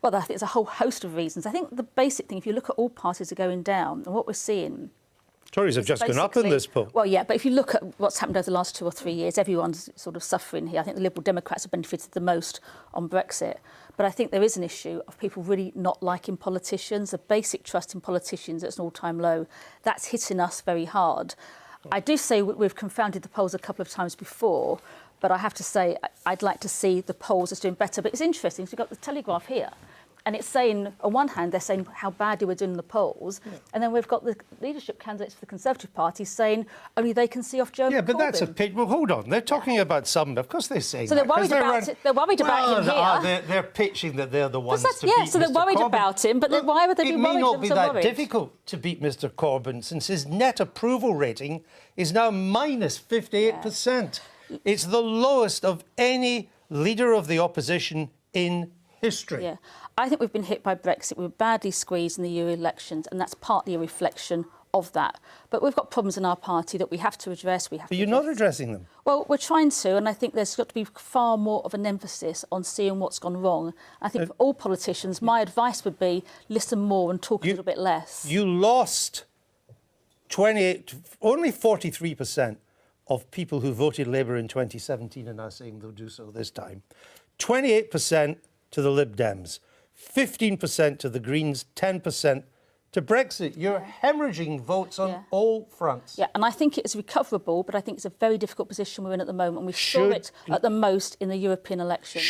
Well, I think there's a whole host of reasons. I think the basic thing, if you look at all parties are going down, and what we're seeing... Tories have just gone up in this poll. Well, yeah, but if you look at what's happened over the last 2 or 3 years, everyone's sort of suffering here. I think the Liberal Democrats have benefited the most on Brexit. But I think there is an issue of people really not liking politicians. The basic trust in politicians at an all-time low. That's hitting us very hard. I do say we've confounded the polls a couple of times before, but I have to say I'd like to see the polls as doing better. But it's interesting, so you've got the Telegraph here. And it's saying, on one hand, they're saying how badly we're doing in the polls, and then we've got the leadership candidates for the Conservative Party saying only they can see off Jeremy Corbyn. Yeah, but that's a pit. Well, hold on. They're talking about some. Of course, they're saying so that. They're worried about it. They're worried about him here. They're pitching that they're the ones to beat Yeah, so they're worried Mr. Corbyn. about him, but why would they be worried? It may not be that worried? difficult to beat Mr. Corbyn, since his net approval rating is now minus 58%. Yeah. It's the lowest of any leader of the opposition in history. Yeah. I think we've been hit by Brexit. We were badly squeezed in the EU elections, and that's partly a reflection of that. But we've got problems in our party that we have to address. But you're not addressing them. Well, we're trying to, and I think there's got to be far more of an emphasis on seeing what's gone wrong. I think for all politicians, my advice would be listen more and talk a little bit less. You lost only 43% of people who voted Labour in 2017 are now saying they'll do so this time. 28% to the Lib Dems. 15% to the Greens, 10% to Brexit. You're hemorrhaging votes on all fronts. Yeah, and I think it's recoverable, but I think it's a very difficult position we're in at the moment, and we saw it at the most in the European elections.